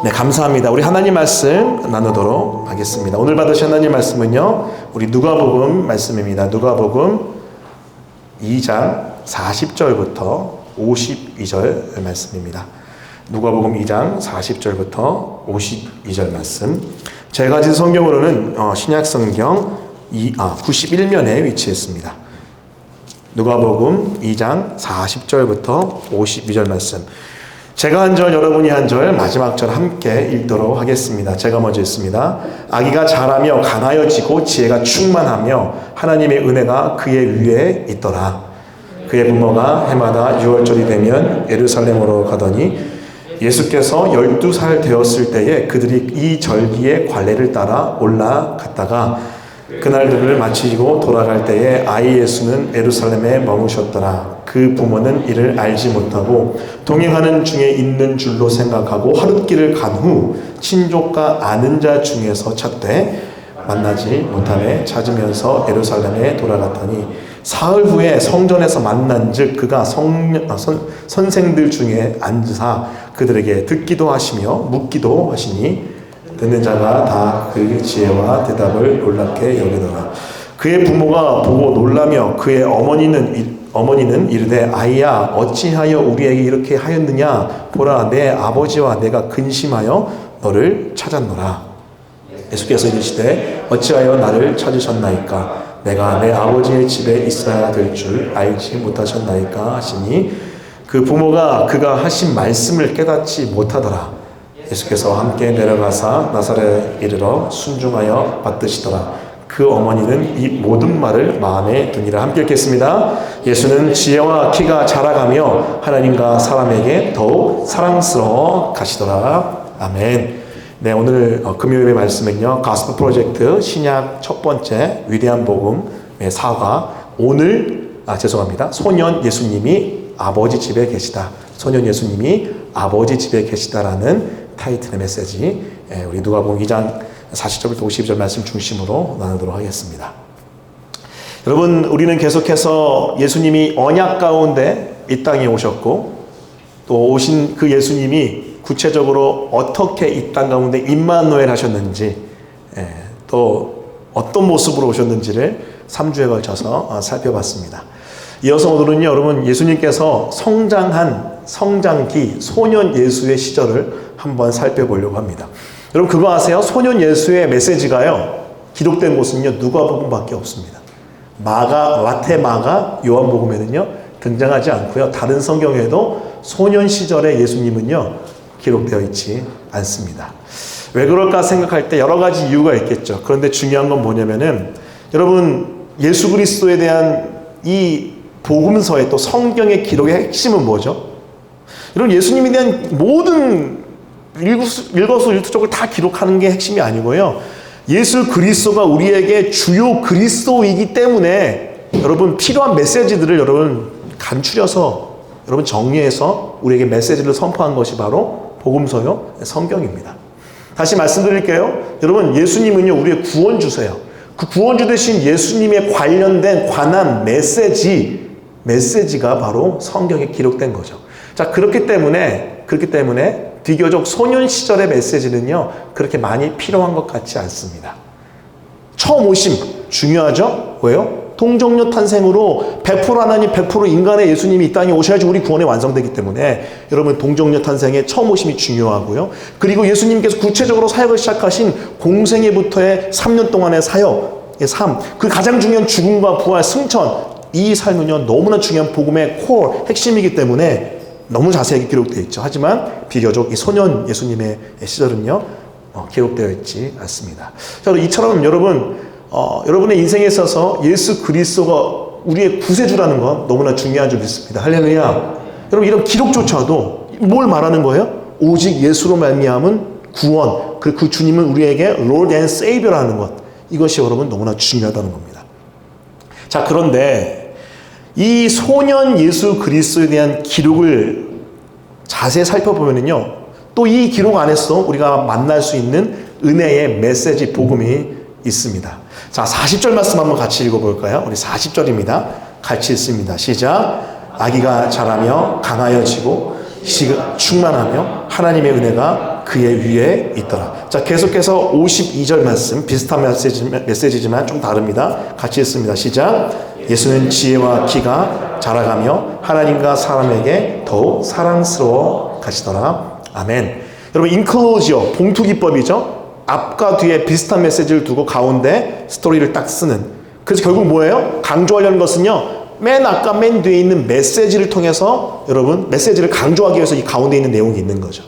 네, 감사합니다. 우리 하나님 말씀 나누도록 하겠습니다. 오늘 받으신 하나님 말씀은요, 우리 누가복음 말씀입니다. 누가복음 2장 40절부터 52절 말씀입니다. 누가복음 2장 40절부터 52절 말씀. 제가 가진 성경으로는 신약성경 91면에 위치했습니다. 누가복음 2장 40절부터 52절 말씀. 제가 한 절, 여러분이 한 절, 마지막 절 함께 읽도록 하겠습니다. 제가 먼저 읽습니다. 아기가 자라며 강하여지고 지혜가 충만하며 하나님의 은혜가 그의 위에 있더라. 그의 부모가 해마다 6월절이 되면 예루살렘으로 가더니 예수께서 12살 되었을 때에 그들이 이 절기의 관례를 따라 올라갔다가 그날들을 마치고 돌아갈 때에 아이 예수는 예루살렘에 머무셨더라. 그 부모는 이를 알지 못하고 동행하는 중에 있는 줄로 생각하고 하룻길을 간 후 친족과 아는 자 중에서 찾되 만나지 못하매 찾으면서 예루살렘에 돌아갔더니 사흘 후에 성전에서 만난즉 그가 선생들 중에 앉으사 그들에게 듣기도 하시며 묻기도 하시니 듣는 자가 다 그 지혜와 대답을 놀랍게 여기더라. 그의 부모가 보고 놀라며 그의 어머니는 이르되 아이야 어찌하여 우리에게 이렇게 하였느냐 보라 내 아버지와 내가 근심하여 너를 찾았노라. 예수께서 이르시되 어찌하여 나를 찾으셨나이까 내가 내 아버지의 집에 있어야 될 줄 알지 못하셨나이까 하시니 그 부모가 그가 하신 말씀을 깨닫지 못하더라. 예수께서 함께 내려가사 나사렛에 이르러 순종하여 받드시더라. 그 어머니는 이 모든 말을 마음에 두니라. 함께 읽겠습니다. 예수는 지혜와 키가 자라가며 하나님과 사람에게 더욱 사랑스러워 가시더라. 아멘. 네, 오늘 금요일의 말씀은요, 가스펠 프로젝트 신약 첫 번째 위대한 복음의 사과. 소년 예수님이 아버지 집에 계시다. 소년 예수님이 아버지 집에 계시다라는 타이틀의 메시지, 우리 누가복음 2장 40절부터 52절 말씀 중심으로 나누도록 하겠습니다. 여러분, 우리는 계속해서 예수님이 언약 가운데 이 땅에 오셨고 또 오신 그 예수님이 구체적으로 어떻게 이 땅 가운데 임마누엘 하셨는지, 또 어떤 모습으로 오셨는지를 3주에 걸쳐서 살펴봤습니다. 이어서 오늘은요, 여러분, 예수님께서 성장한 성장기 소년 예수의 시절을 한번 살펴보려고 합니다. 여러분, 그거 아세요? 소년 예수의 메시지가요, 기록된 곳은요, 누가복음밖에 없습니다. 마태, 마가, 요한복음에는요, 등장하지 않고요, 다른 성경에도 소년 시절의 예수님은요, 기록되어 있지 않습니다. 왜 그럴까 생각할 때 여러 가지 이유가 있겠죠. 그런데 중요한 건 뭐냐면은, 여러분, 예수 그리스도에 대한 이 복음서의 또 성경의 기록의 핵심은 뭐죠? 여러분, 예수님에 대한 모든 일거수일투족을 다 기록하는 게 핵심이 아니고요. 예수 그리스도가 우리에게 주요 그리스도이기 때문에 여러분 필요한 메시지들을 여러분 간추려서 여러분 정리해서 우리에게 메시지를 선포한 것이 바로 복음서요, 성경입니다. 다시 말씀드릴게요. 여러분, 예수님은요, 우리의 구원주세요. 그 구원주 되신 예수님에 관한 메시지가 바로 성경에 기록된 거죠. 자, 그렇기 때문에 비교적 소년 시절의 메시지는요, 그렇게 많이 필요한 것 같지 않습니다. 처음 오심 중요하죠? 왜요? 동정녀 탄생으로 100% 하나님 100% 인간의 예수님이 이 땅에 오셔야지 우리 구원이 완성되기 때문에 여러분 동정녀 탄생의 처음 오심이 중요하고요. 그리고 예수님께서 구체적으로 사역을 시작하신 공생애부터의 3년 동안의 사역의 삶, 그 가장 중요한 죽음과 부활, 승천, 이 삶은요 너무나 중요한 복음의 코어, 핵심이기 때문에 너무 자세하게 기록되어 있죠. 하지만 비교적 이 소년 예수님의 시절은요 기록되어 있지 않습니다. 자, 이처럼 여러분의 인생에 있어서 예수 그리스도가 우리의 구세주라는 건 너무나 중요한 줄 믿습니다. 할렐루야. 여러분, 이런 기록조차도 뭘 말하는 거예요? 오직 예수로 말미암은 구원, 그 주님은 우리에게 Lord and Savior라는 것, 이것이 여러분 너무나 중요하다는 겁니다. 자, 그런데 이 소년 예수 그리스도에 대한 기록을 자세히 살펴보면요, 또 이 기록 안에서 우리가 만날 수 있는 은혜의 메시지, 복음이 있습니다. 자, 40절 말씀 한번 같이 읽어볼까요? 우리 40절입니다. 같이 읽습니다. 시작. 아기가 자라며 강하여지고 시가 충만하며 하나님의 은혜가 그의 위에 있더라. 자, 계속해서 52절 말씀, 비슷한 메시지지만 좀 다릅니다. 같이 읽습니다. 시작. 예수는 지혜와 키가 자라가며 하나님과 사람에게 더욱 사랑스러워 가시더라. 아멘. 여러분, 인클로지어, 봉투기법이죠. 앞과 뒤에 비슷한 메시지를 두고 가운데 스토리를 딱 쓰는. 그래서 결국 뭐예요? 강조하려는 것은요, 맨 아까 맨 뒤에 있는 메시지를 통해서 여러분 메시지를 강조하기 위해서 이 가운데 있는 내용이 있는 거죠.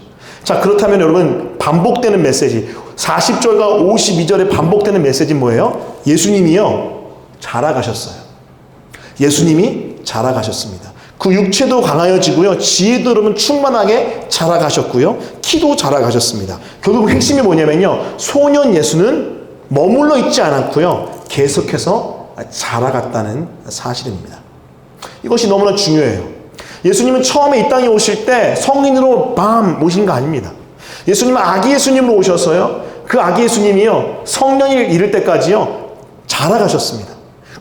자, 그렇다면 여러분 반복되는 메시지 40절과 52절에 반복되는 메시지는 뭐예요? 예수님이요 자라가셨어요. 예수님이 자라가셨습니다. 그 육체도 강하여지고요, 지혜도 여러분 충만하게 자라가셨고요, 키도 자라가셨습니다. 결국 핵심이 뭐냐면요, 소년 예수는 머물러 있지 않았고요, 계속해서 자라갔다는 사실입니다. 이것이 너무나 중요해요. 예수님은 처음에 이 땅에 오실 때 성인으로 밤 오신 거 아닙니다. 예수님은 아기 예수님으로 오셔서요, 그 아기 예수님이요 성년이 이를 때까지요 자라가셨습니다.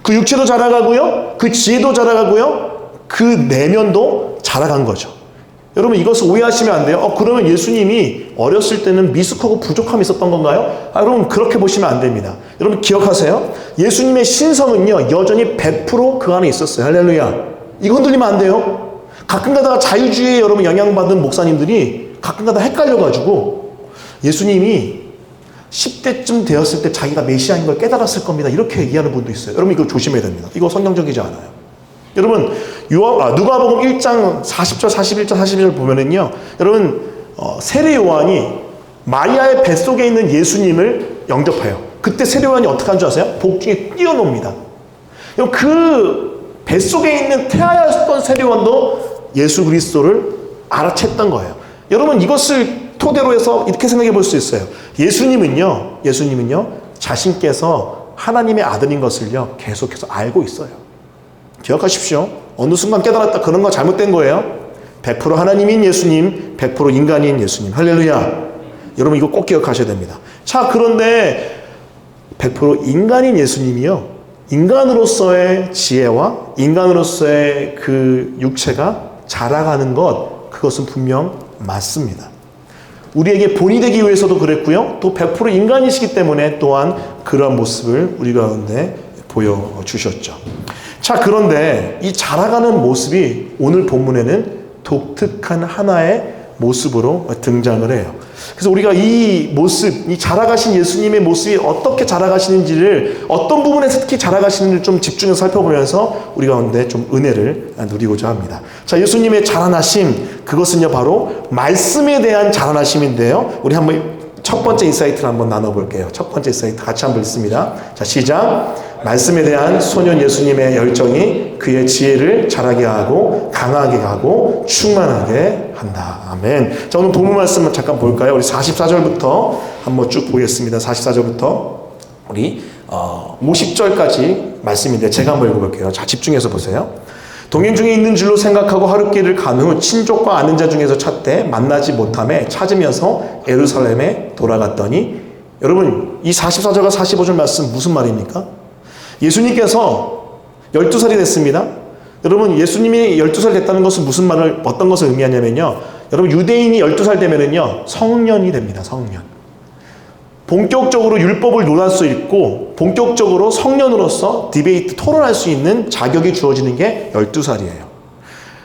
그 육체도 자라가고요, 그 지혜도 자라가고요, 그 내면도 자라간 거죠. 여러분, 이것을 오해하시면 안 돼요. 그러면 예수님이 어렸을 때는 미숙하고 부족함이 있었던 건가요? 여러분, 그렇게 보시면 안 됩니다. 여러분, 기억하세요. 예수님의 신성은요 여전히 100% 그 안에 있었어요. 할렐루야. 이거 흔들리면 안 돼요. 가끔 가다가 자유주의에 여러분 영향받은 목사님들이 가끔 가다 헷갈려가지고 예수님이 10대쯤 되었을 때 자기가 메시아인 걸 깨달았을 겁니다, 이렇게 얘기하는 분도 있어요. 여러분, 이거 조심해야 됩니다. 이거 성경적이지 않아요. 여러분, 누가복음 1장 40절, 41절, 42절 보면은요, 여러분, 세례 요한이 마리아의 뱃속에 있는 예수님을 영접해요. 그때 세례 요한이 어떻게 한 줄 아세요? 복중에 뛰어놉니다. 그 뱃속에 있는 태아였던 세례 요한도 예수 그리스도를 알아챘던 거예요. 여러분, 이것을 토대로 해서 이렇게 생각해 볼 수 있어요. 예수님은요 자신께서 하나님의 아들인 것을요 계속해서 알고 있어요. 기억하십시오. 어느 순간 깨달았다, 그런 거 잘못된 거예요. 100% 하나님인 예수님, 100% 인간인 예수님. 할렐루야. 여러분, 이거 꼭 기억하셔야 됩니다. 자, 그런데 100% 인간인 예수님이요, 인간으로서의 지혜와 인간으로서의 그 육체가 자라가는 것, 그것은 분명 맞습니다. 우리에게 본이 되기 위해서도 그랬고요, 또 100% 인간이시기 때문에 또한 그러한 모습을 우리 가운데 보여주셨죠. 자, 그런데 이 자라가는 모습이 오늘 본문에는 독특한 하나의 모습으로 등장을 해요. 그래서 우리가 이 모습, 이 자라가신 예수님의 모습이 어떻게 자라가시는지를, 어떤 부분에서 특히 자라가시는지를 좀 집중해서 살펴보면서 우리 가운데 좀 은혜를 누리고자 합니다. 자, 예수님의 자라나심, 그것은요 바로 말씀에 대한 자라나심인데요, 우리 한번 첫 번째 인사이트를 한번 나눠볼게요. 첫 번째 인사이트 같이 한번 읽습니다. 자, 시작. 말씀에 대한 소년 예수님의 열정이 그의 지혜를 자라게 하고 강하게 하고 충만하게 한다. 아멘. 자, 오늘 본문 말씀 잠깐 볼까요? 우리 44절부터 한번 쭉 보겠습니다. 44절부터 우리 50절까지 말씀인데 제가 한번 읽어볼게요. 자, 집중해서 보세요. 동행 중에 있는 줄로 생각하고 하룻길을 간 후 친족과 아는 자 중에서 찾되 만나지 못함에 찾으면서 예루살렘에 돌아갔더니, 여러분, 이 44절과 45절 말씀 무슨 말입니까? 예수님께서 12살이 됐습니다. 여러분, 예수님이 12살 됐다는 것은 어떤 것을 의미하냐면요, 여러분, 유대인이 12살 되면은요 성년이 됩니다. 성년. 본격적으로 율법을 논할 수 있고 본격적으로 성년으로서 디베이트, 토론할 수 있는 자격이 주어지는 게 12살이에요.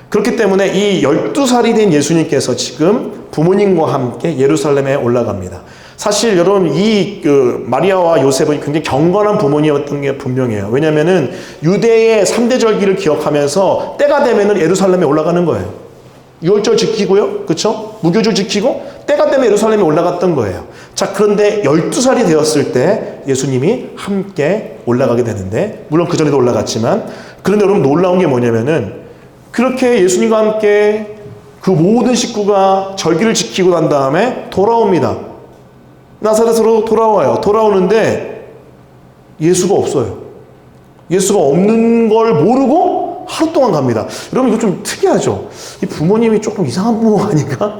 그렇기 때문에 이 12살이 된 예수님께서 지금 부모님과 함께 예루살렘에 올라갑니다. 사실 여러분, 마리아와 요셉은 굉장히 경건한 부모님이었던 게 분명해요. 왜냐면은 유대의 3대 절기를 기억하면서 때가 되면은 예루살렘에 올라가는 거예요. 유월절 지키고요, 그렇죠? 무교절 지키고 때가 되면 예루살렘에 올라갔던 거예요. 자, 그런데 12살이 되었을 때 예수님이 함께 올라가게 되는데, 물론 그 전에도 올라갔지만, 그런데 여러분 놀라운 게 뭐냐면은, 그렇게 예수님과 함께 그 모든 식구가 절기를 지키고 난 다음에 돌아옵니다. 나사렛으로 돌아와요. 돌아오는데 예수가 없어요. 예수가 없는 걸 모르고 하루 동안 갑니다. 여러분, 이거 좀 특이하죠? 이 부모님이 조금 이상한 부모 아닌가?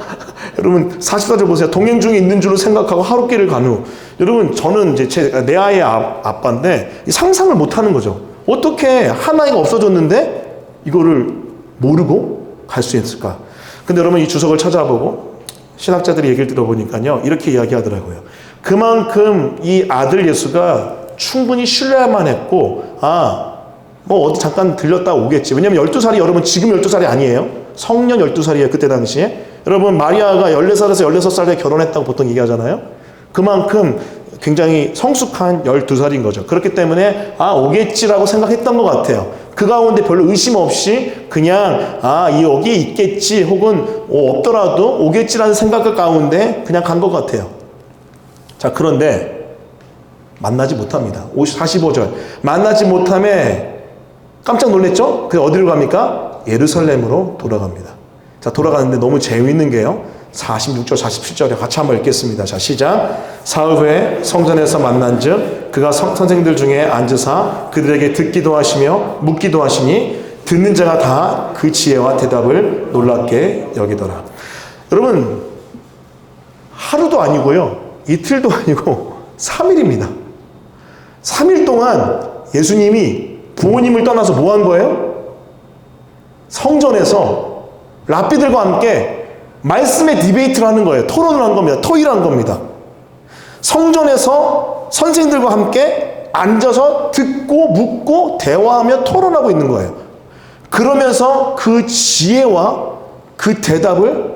여러분, 44절 보세요. 동행 중에 있는 줄로 생각하고 하룻길을 간 후. 여러분, 저는 이제 내 아이의 아빠인데 상상을 못 하는 거죠. 어떻게 한 아이가 없어졌는데 이거를 모르고 갈 수 있을까? 근데 여러분, 이 주석을 찾아보고 신학자들이 얘기를 들어보니까요, 이렇게 이야기하더라고요. 그만큼 이 아들 예수가 충분히 신뢰할 만했고, 뭐 어디 잠깐 들렸다 오겠지. 왜냐면 12살이 여러분 지금 12살이 아니에요. 성년 12살이에요. 그때 당시에. 여러분 마리아가 14살에서 16살 때 결혼했다고 보통 얘기하잖아요. 그만큼 굉장히 성숙한 12살인 거죠. 그렇기 때문에 오겠지라고 생각했던 것 같아요. 그 가운데 별로 의심 없이 그냥 여기 있겠지 혹은 없더라도 오겠지라는 생각 가운데 그냥 간 것 같아요. 자, 그런데 만나지 못합니다. 45절 만나지 못함에 깜짝 놀랐죠? 그래서 어디로 갑니까? 예루살렘으로 돌아갑니다. 자, 돌아가는데 너무 재미있는 게요, 46절 47절에 같이 한번 읽겠습니다. 자, 시작. 사흘 후에 성전에서 만난즉 그가 선생들 중에 앉으사 그들에게 듣기도 하시며 묻기도 하시니 듣는 자가 다 그 지혜와 대답을 놀랍게 여기더라. 여러분, 하루도 아니고요, 이틀도 아니고 3일입니다. 3일 동안 예수님이 부모님을 떠나서 뭐 한 거예요? 성전에서 랍비들과 함께 말씀의 디베이트를 하는 거예요. 토론을 한 겁니다. 토의를 한 겁니다. 성전에서 선생님들과 함께 앉아서 듣고 묻고 대화하며 토론하고 있는 거예요. 그러면서 그 지혜와 그 대답을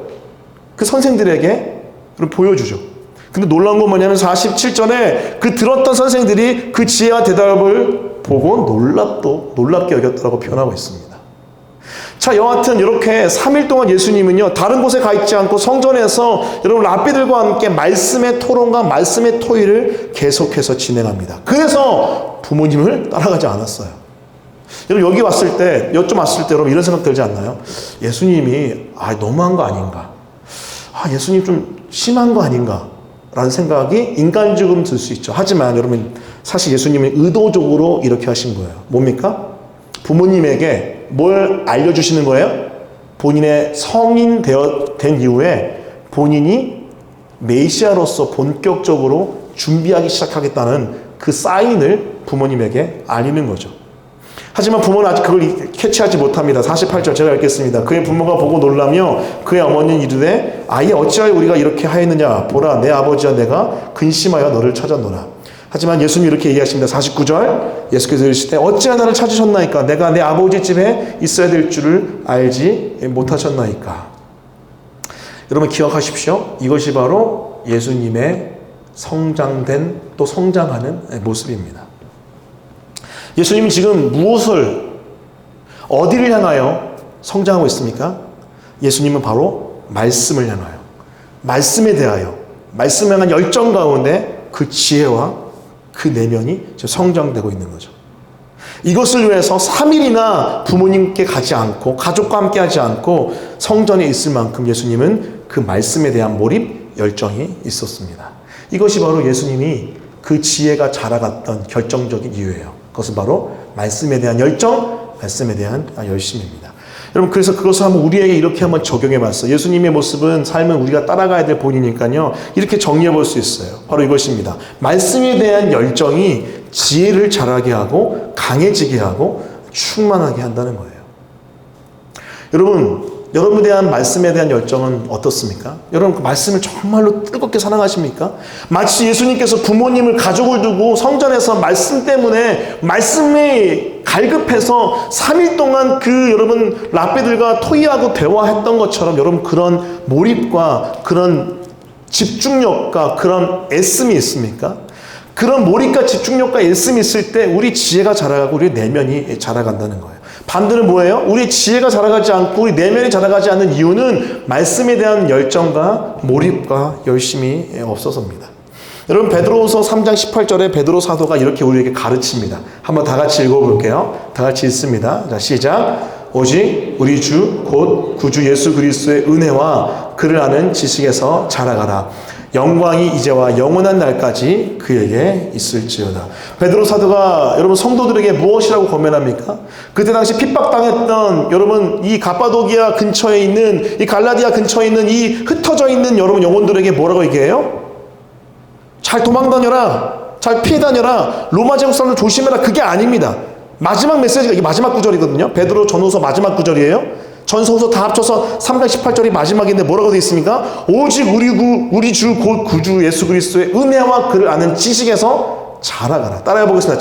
그 선생들에게 보여주죠. 근데 놀라운 건 뭐냐면 47절에 그 들었던 선생들이 그 지혜와 대답을 보고 놀랍게 여겼다고 표현하고 있습니다. 자, 여하튼 이렇게 3일 동안 예수님은요, 다른 곳에 가 있지 않고 성전에서 여러분 랍비들과 함께 말씀의 토론과 말씀의 토의를 계속해서 진행합니다. 그래서 부모님을 따라가지 않았어요. 여러분 여기 왔을 때, 여점 왔을 때 여러분 이런 생각 들지 않나요? 예수님이 너무한 거 아닌가? 예수님 좀 심한 거 아닌가? 라는 생각이 인간적으로 들 수 있죠. 하지만 여러분 사실 예수님은 의도적으로 이렇게 하신 거예요. 뭡니까? 부모님에게 뭘 알려주시는 거예요? 본인의 성인 된 이후에 본인이 메시아로서 본격적으로 준비하기 시작하겠다는 그 사인을 부모님에게 알리는 거죠. 하지만 부모는 아직 그걸 캐치하지 못합니다. 48절 제가 읽겠습니다. 그의 부모가 보고 놀라며 그의 어머니는 이르되 아이 어찌하여 우리가 이렇게 하였느냐? 보라 내 아버지와 내가 근심하여 너를 찾았노라. 하지만 예수님이 이렇게 얘기하십니다. 49절 예수께서 이르시되 어찌하여 나를 찾으셨나이까? 내가 내 아버지 집에 있어야 될 줄을 알지 못하셨나이까? 여러분 기억하십시오. 이것이 바로 예수님의 성장된 또 성장하는 모습입니다. 예수님은 지금 어디를 향하여 성장하고 있습니까? 예수님은 바로 말씀을 향하여, 말씀에 대하여, 말씀을 향한 열정 가운데 그 지혜와 그 내면이 성장되고 있는 거죠. 이것을 위해서 3일이나 부모님께 가지 않고 가족과 함께 하지 않고 성전에 있을 만큼 예수님은 그 말씀에 대한 몰입, 열정이 있었습니다. 이것이 바로 예수님이 그 지혜가 자라갔던 결정적인 이유예요. 그것은 바로 말씀에 대한 열정, 말씀에 대한 열심입니다. 여러분 그래서 그것을 한번 우리에게 이렇게 한번 적용해 봤어요. 예수님의 모습은 삶은 우리가 따라가야 될 본이니까요. 이렇게 정리해 볼 수 있어요. 바로 이것입니다. 말씀에 대한 열정이 지혜를 자라게 하고 강해지게 하고 충만하게 한다는 거예요. 여러분에 대한 말씀에 대한 열정은 어떻습니까? 여러분 그 말씀을 정말로 뜨겁게 사랑하십니까? 마치 예수님께서 부모님을 가족을 두고 성전에서 말씀 때문에 말씀에 갈급해서 3일 동안 여러분 랍비들과 토의하고 대화했던 것처럼 여러분 그런 몰입과 그런 집중력과 그런 애씀이 있습니까? 그런 몰입과 집중력과 애씀이 있을 때 우리 지혜가 자라가고 우리 내면이 자라간다는 거예요. 반대는 뭐예요? 우리 지혜가 자라가지 않고 우리 내면이 자라가지 않는 이유는 말씀에 대한 열정과 몰입과 열심이 없어서입니다. 여러분 베드로후서 3장 18절에 베드로 사도가 이렇게 우리에게 가르칩니다. 한번 다 같이 읽어볼게요. 다 같이 읽습니다. 자, 시작. 오직 우리 주 곧 구주 예수 그리스도의 은혜와 그를 아는 지식에서 자라가라. 영광이 이제와 영원한 날까지 그에게 있을지어다. 베드로 사도가 여러분 성도들에게 무엇이라고 권면합니까? 그때 당시 핍박당했던 여러분 이 가파도기아 근처에 있는 이 갈라디아 근처에 있는 이 흩어져 있는 여러분 영혼들에게 뭐라고 얘기해요? 잘 도망 다녀라. 잘 피해 다녀라. 로마 제국 사람들 조심해라. 그게 아닙니다. 마지막 메시지가 이게 마지막 구절이거든요. 베드로 전후서 마지막 구절이에요. 전성서 다 합쳐서 3장 18절이 마지막인데 뭐라고 되어 있습니까? 오직 우리 주 곧 구주 예수 그리스도의 은혜와 그를 아는 지식에서 자라가라. 따라해 보겠습니다.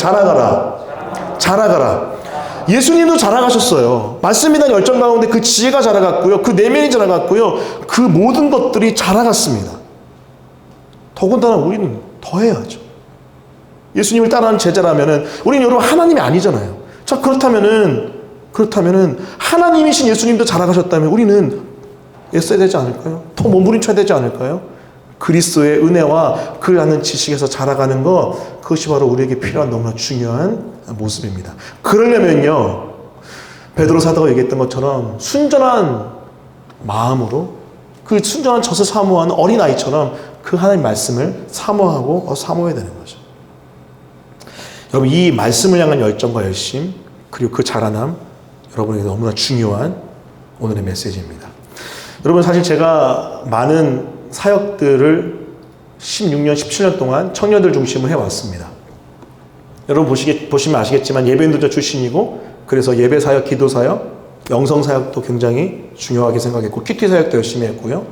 자라가라. 예수님도 자라가셨어요. 말씀에 대한 열정 가운데 그 지혜가 자라갔고요. 그 내면이 자라갔고요. 그 모든 것들이 자라갔습니다. 더군다나 우리는 더 해야죠. 예수님을 따라하는 제자라면은 우리는 여러분 하나님이 아니잖아요. 자, 그렇다면은 하나님이신 예수님도 자라가셨다면 우리는 애써야 되지 않을까요? 더 몸부림쳐야 되지 않을까요? 그리스도의 은혜와 그를 아는 지식에서 자라가는 것, 그것이 바로 우리에게 필요한 너무나 중요한 모습입니다. 그러려면요, 베드로 사도가 얘기했던 것처럼 순전한 마음으로 그 순전한 젖을 사모하는 어린아이처럼 그 하나님 말씀을 사모하고 사모해야 되는 거죠. 여러분, 이 말씀을 향한 열정과 열심, 그리고 그 자라남, 여러분에게 너무나 중요한 오늘의 메시지입니다. 여러분, 사실 제가 많은 사역들을 16년, 17년 동안 청년들 중심으로 해왔습니다. 여러분 보시면 아시겠지만 예배인도자 출신이고, 그래서 예배 사역, 기도 사역, 영성 사역도 굉장히 중요하게 생각했고, 큐티 사역도 열심히 했고요.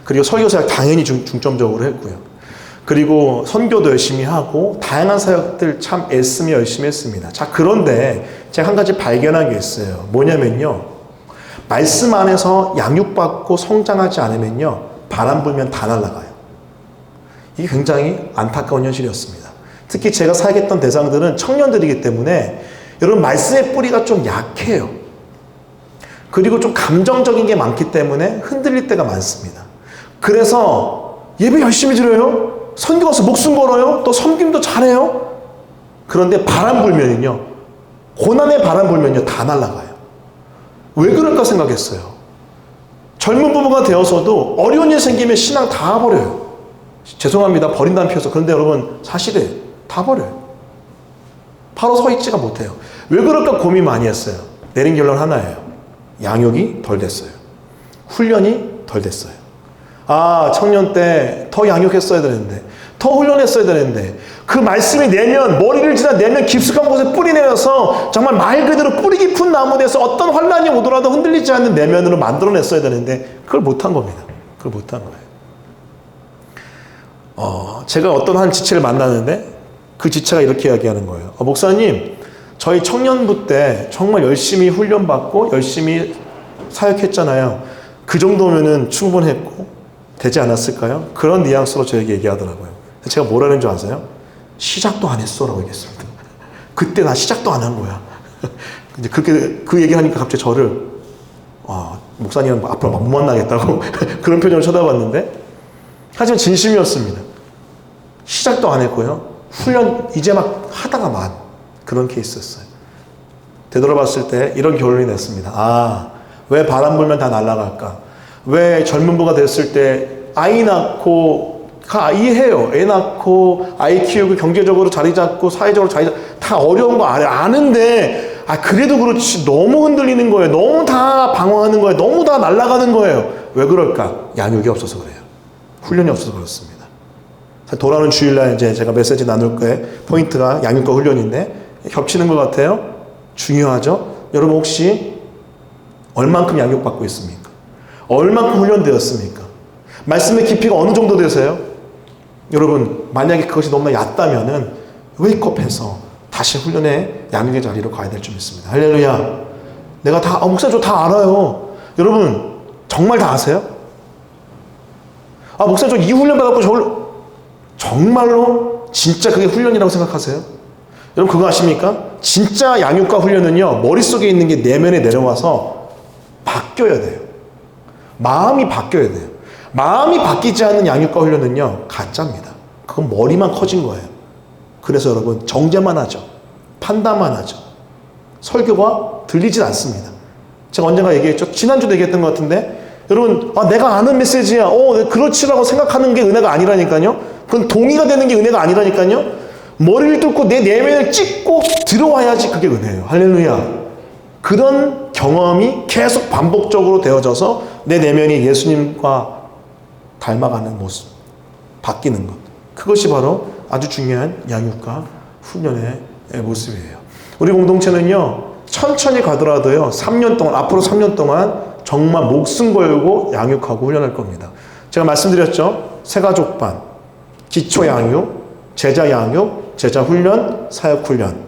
그리고 설교 사역 당연히 중점적으로 했고요. 그리고 선교도 열심히 하고 다양한 사역들 참 애쓰며 열심히 했습니다. 자, 그런데 제가 한 가지 발견한 게 있어요. 뭐냐면요, 말씀 안에서 양육받고 성장하지 않으면요, 바람 불면 다 날아가요. 이게 굉장히 안타까운 현실이었습니다. 특히 제가 사역했던 대상들은 청년들이기 때문에 여러분 말씀의 뿌리가 좀 약해요. 그리고 좀 감정적인 게 많기 때문에 흔들릴 때가 많습니다. 그래서 예배 열심히 드려요. 선교 가서 목숨 걸어요. 또 섬김도 잘해요. 그런데 바람 불면은요, 고난의 바람 불면요, 다 날아가요. 왜 그럴까 생각했어요. 젊은 부부가 되어서도 어려운 일 생기면 신앙 다 버려요. 죄송합니다. 버린다는 표현에서. 그런데 여러분 사실은 다 버려요. 바로 서 있지가 못해요. 왜 그럴까 고민 많이 했어요. 내린 결론 하나예요. 양육이 덜 됐어요. 훈련이 덜 됐어요. 아, 청년 때 더 양육했어야 되는데, 더 훈련했어야 되는데, 그 말씀이 내면, 머리를 지나 내면 깊숙한 곳에 뿌리 내려서 정말 말 그대로 뿌리 깊은 나무에서 어떤 환란이 오더라도 흔들리지 않는 내면으로 만들어냈어야 되는데 그걸 못한 겁니다. 그걸 못한 거예요. 제가 어떤 한 지체를 만나는데 그 지체가 이렇게 이야기하는 거예요. 목사님, 저희 청년부 때 정말 열심히 훈련받고 열심히 사역했잖아요. 그 정도면은 충분했고 되지 않았을까요? 그런 뉘앙스로 저에게 얘기하더라고요. 제가 뭐라는 줄 아세요? 시작도 안 했어 라고 얘기했습니다. 그때 나 시작도 안 한 거야. 이제 그렇게 그 얘기를 하니까 갑자기 저를 목사님은 앞으로 못 만나겠다고 그런 표정을 쳐다봤는데, 하지만 진심이었습니다. 시작도 안 했고요. 훈련 이제 막 하다가만 그런 케이스였어요. 되돌아봤을 때 이런 결론이 냈습니다. 왜 바람 불면 다 날아갈까? 왜 젊은 부가 됐을 때 아이 낳고 이해해요. 애 낳고 아이 키우고 경제적으로 자리 잡고 사회적으로 자리 잡고 다 어려운 거 아는데 그래도 그렇지 너무 흔들리는 거예요. 너무 다 방황하는 거예요. 너무 다 날아가는 거예요. 왜 그럴까? 양육이 없어서 그래요. 훈련이 없어서 그렇습니다. 돌아오는 주일날 이제 제가 메시지 나눌 거에 포인트가 양육과 훈련인데 겹치는 것 같아요. 중요하죠? 여러분 혹시 얼만큼 양육받고 있습니까? 얼만큼 훈련되었습니까? 말씀의 깊이가 어느 정도 되세요? 여러분, 만약에 그것이 너무나 얕다면은 웨이크업해서 다시 훈련의 양육의 자리로 가야 될 줄 믿습니다. 할렐루야. 내가 목사님 저 다 알아요. 여러분, 정말 다 아세요? 목사님 저 이 훈련 받았고 정말로 진짜 그게 훈련이라고 생각하세요? 여러분 그거 아십니까? 진짜 양육과 훈련은요, 머릿속에 있는 게 내면에 내려와서 바뀌어야 돼요. 마음이 바뀌어야 돼요. 마음이 바뀌지 않는 양육과 훈련은요, 가짜입니다. 그건 머리만 커진 거예요. 그래서 여러분 정죄만 하죠. 판단만 하죠. 설교가 들리진 않습니다. 제가 언젠가 얘기했죠. 지난주도 얘기했던 것 같은데, 여러분 내가 아는 메시지야. 그렇지라고 생각하는 게 은혜가 아니라니까요. 그건 동의가 되는 게 은혜가 아니라니까요. 머리를 뚫고 내 내면을 찍고 들어와야지 그게 은혜예요. 할렐루야. 그런 경험이 계속 반복적으로 되어져서 내 내면이 예수님과 닮아가는 모습, 바뀌는 것, 그것이 바로 아주 중요한 양육과 훈련의 모습이에요. 우리 공동체는요, 천천히 가더라도요, 3년 동안, 앞으로 3년 동안 정말 목숨 걸고 양육하고 훈련할 겁니다. 제가 말씀드렸죠. 새가족반, 기초 양육, 제자 양육, 제자 훈련, 사역 훈련.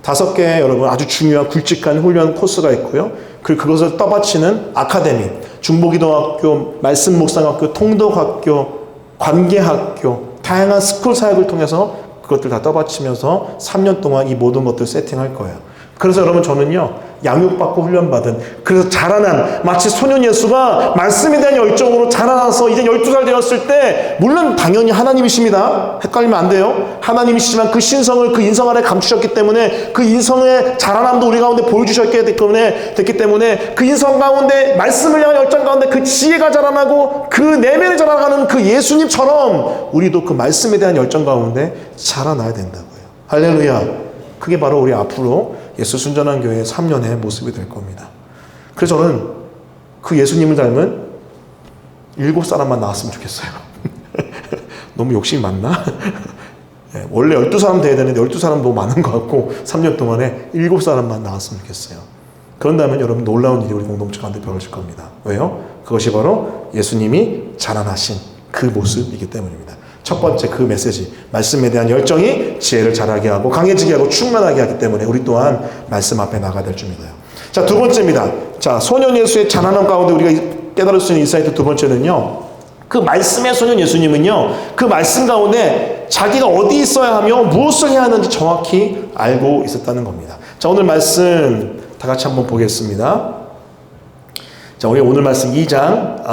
5개의 여러분 아주 중요한 굵직한 훈련 코스가 있고요. 그리고 그것을 떠받치는 아카데미, 중보기도학교, 말씀묵상학교, 통독학교, 관계학교, 다양한 스쿨 사역을 통해서 그것들 다 떠받치면서 3년 동안 이 모든 것들을 세팅할 거예요. 그래서 여러분 저는요, 양육받고 훈련받은, 그래서 자라난, 마치 소년 예수가 말씀에 대한 열정으로 자라나서 이제 12살 되었을 때, 물론 당연히 하나님이십니다. 헷갈리면 안 돼요. 하나님이시지만 그 신성을 그 인성 아래 감추셨기 때문에, 그 인성의 자라남도 우리 가운데 보여주셨기 때문에 그 인성 가운데, 말씀을 향한 열정 가운데 그 지혜가 자라나고 그 내면에 자라나는 그 예수님처럼 우리도 그 말씀에 대한 열정 가운데 자라나야 된다고요. 할렐루야. 그게 바로 우리 앞으로 예수 순전한 교회의 3년의 모습이 될 겁니다. 그래서 저는 그 예수님을 닮은 7사람만 나왔으면 좋겠어요. 너무 욕심이 많나? 원래 12사람 돼야 되는데 12사람 너무 많은 것 같고 3년 동안에 7사람만 나왔으면 좋겠어요. 그런다면 여러분 놀라운 일이 우리 공동체 가운데 벌어질 겁니다. 왜요? 그것이 바로 예수님이 자라나신 그 모습이기 때문입니다. 첫 번째 그 메시지, 말씀에 대한 열정이 지혜를 자라게 하고 강해지게 하고 충만하게 하기 때문에 우리 또한 말씀 앞에 나가야 될 줄 믿어요. 자, 두 번째입니다. 자, 소년 예수의 자라남 가운데 우리가 깨달을 수 있는 인사이트 두 번째는요, 그 말씀의 소년 예수님은요, 그 말씀 가운데 자기가 어디 있어야 하며 무엇을 해야 하는지 정확히 알고 있었다는 겁니다. 자, 오늘 말씀 다 같이 한번 보겠습니다. 자, 우리 오늘 말씀 2장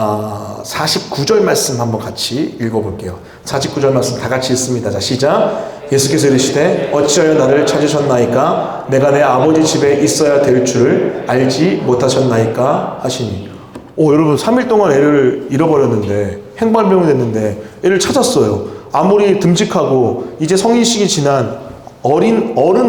49절 말씀 한번 같이 읽어볼게요. 49절 말씀 다 같이 읽습니다. 자, 시작. 예수께서 이르시되 어찌하여 나를 찾으셨나이까? 내가 내 아버지 집에 있어야 될 줄을 알지 못하셨나이까? 하시니. 여러분 3일 동안 애를 잃어버렸는데, 행방불명이 됐는데 애를 찾았어요. 아무리 듬직하고 이제 성인식이 지난 어른이지만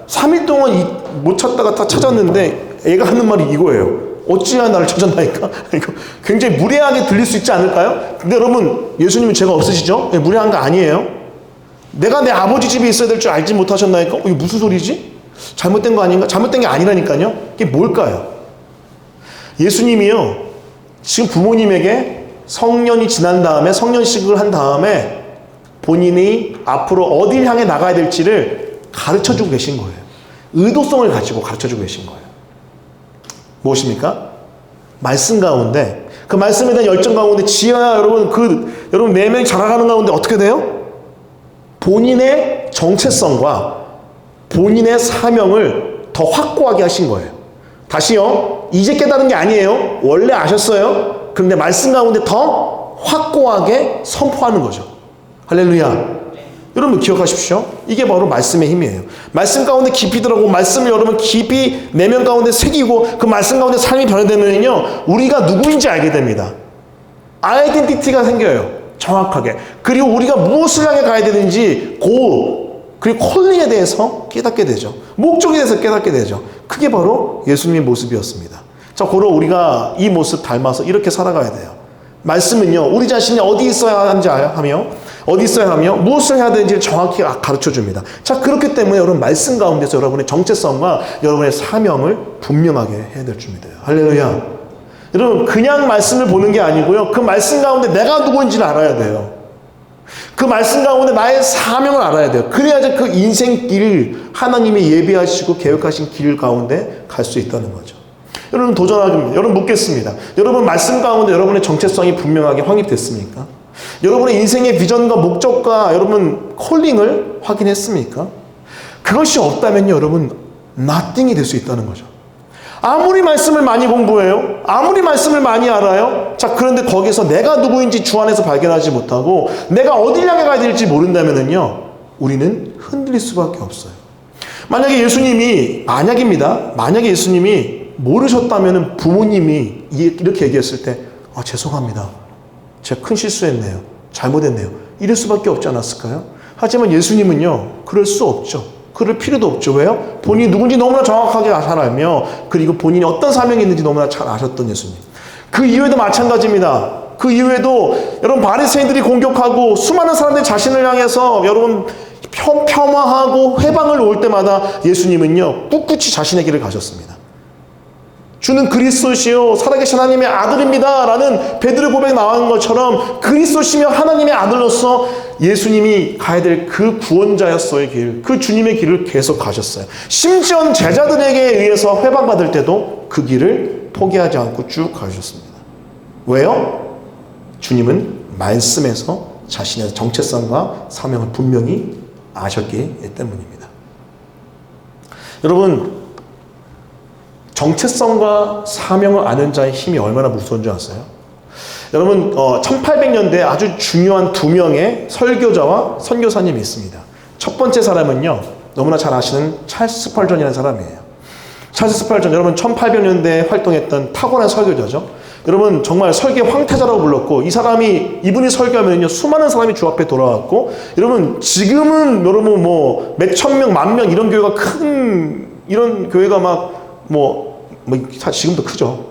3일 동안 못 찾다가 다 찾았는데 애가 하는 말이 이거예요. 어찌해야 나를 찾았나이까? 이거 굉장히 무례하게 들릴 수 있지 않을까요? 근데 여러분, 예수님은 죄가 없으시죠? 무례한 거 아니에요. 내가 내 아버지 집에 있어야 될 줄 알지 못하셨나이까? 이거 무슨 소리지? 잘못된 거 아닌가? 잘못된 게 아니라니까요. 이게 뭘까요? 예수님이요, 지금 부모님에게 성년이 지난 다음에, 성년식을 한 다음에 본인이 앞으로 어딜 향해 나가야 될지를 가르쳐주고 계신 거예요. 의도성을 가지고 가르쳐주고 계신 거예요. 무엇입니까? 말씀 가운데, 그 말씀에 대한 열정 가운데 지혜야, 여러분 내면이 자라가는 가운데 어떻게 돼요? 본인의 정체성과 본인의 사명을 더 확고하게 하신 거예요. 다시요, 이제 깨달은 게 아니에요. 원래 아셨어요. 그런데 말씀 가운데 더 확고하게 선포하는 거죠. 할렐루야. 여러분 기억하십시오. 이게 바로 말씀의 힘이에요. 말씀 가운데 깊이 들어가고 말씀을 여러분 깊이 내면 가운데 새기고 그 말씀 가운데 삶이 변화되면요, 우리가 누구인지 알게 됩니다. 아이덴티티가 생겨요. 정확하게. 그리고 우리가 무엇을 향해 가야 되는지 그리고 콜링에 대해서 깨닫게 되죠. 목적에 대해서 깨닫게 되죠. 그게 바로 예수님의 모습이었습니다. 자, 고로 우리가 이 모습 닮아서 이렇게 살아가야 돼요. 말씀은요, 우리 자신이 어디 있어야 하며 무엇을 해야 되는지를 정확히 가르쳐 줍니다. 자, 그렇기 때문에 여러분 말씀 가운데서 여러분의 정체성과 여러분의 사명을 분명하게 해야 될 줄 믿어요. 할렐루야. 여러분 그냥 말씀을 보는 게 아니고요, 그 말씀 가운데 내가 누구인지를 알아야 돼요. 그 말씀 가운데 나의 사명을 알아야 돼요. 그래야지 그 인생길, 하나님이 예비하시고 계획하신 길 가운데 갈 수 있다는 거죠. 여러분 도전하겠습니다. 여러분 묻겠습니다. 여러분 말씀 가운데 여러분의 정체성이 분명하게 확립됐습니까? 여러분의 인생의 비전과 목적과 여러분 콜링을 확인했습니까? 그것이 없다면요, 여러분 nothing이 될 수 있다는 거죠. 아무리 말씀을 많이 공부해요, 아무리 말씀을 많이 알아요. 자, 그런데 거기서 내가 누구인지 주 안에서 발견하지 못하고 내가 어딜 향해 가야 될지 모른다면요, 우리는 흔들릴 수밖에 없어요. 만약에 예수님이 모르셨다면 부모님이 이렇게 얘기했을 때 죄송합니다, 제가 큰 실수했네요, 잘못했네요, 이럴 수밖에 없지 않았을까요? 하지만 예수님은요, 그럴 수 없죠. 그럴 필요도 없죠. 왜요? 본인이 누군지 너무나 정확하게 잘 알며, 그리고 본인이 어떤 사명이 있는지 너무나 잘 아셨던 예수님. 그 이후에도 마찬가지입니다. 그 이후에도 여러분 바리새인들이 공격하고 수많은 사람들이 자신을 향해서 여러분 폄하하고 회방을 놓을 때마다 예수님은요 꿋꿋이 자신의 길을 가셨습니다. 주는 그리스도시요 살아계신 하나님의 아들입니다 라는 베드로 고백 나온 것처럼 그리스도시며 하나님의 아들로서 예수님이 가야 될 그 구원자였어의 길, 그 주님의 길을 계속 가셨어요. 심지어 제자들에게 의해서 회방받을 때도 그 길을 포기하지 않고 쭉 가셨습니다. 왜요? 주님은 말씀에서 자신의 정체성과 사명을 분명히 아셨기 때문입니다. 여러분, 정체성과 사명을 아는 자의 힘이 얼마나 무서운 줄 아세요? 여러분, 1800년대에 아주 중요한 두 명의 설교자와 선교사님이 있습니다. 첫 번째 사람은요, 너무나 잘 아시는 찰스 스펄전이라는 사람이에요. 찰스 스펄전, 여러분 1800년대에 활동했던 탁월한 설교자죠. 여러분 정말 설계 황태자라고 불렀고, 이분이 설교하면요 수많은 사람이 주 앞에 돌아왔고, 여러분 지금은 여러분 뭐 몇천 명, 만 명 이런 교회가 이런 교회가 지금도 크죠.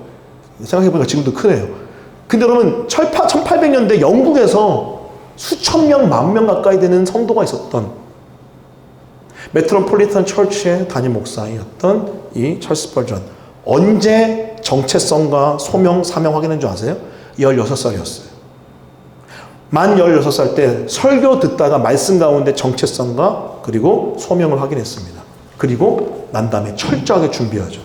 생각해보니까 지금도 크네요. 근데 여러분 1800년대 영국에서 수천 명, 만 명 가까이 되는 성도가 있었던 메트로폴리탄 처치의 담임 목사였던 이 찰스 스펄전, 언제 정체성과 소명, 사명 확인한 줄 아세요? 16살이었어요. 만 16살 때 설교 듣다가 말씀 가운데 정체성과 그리고 소명을 확인했습니다. 그리고 난 다음에 철저하게 준비하죠.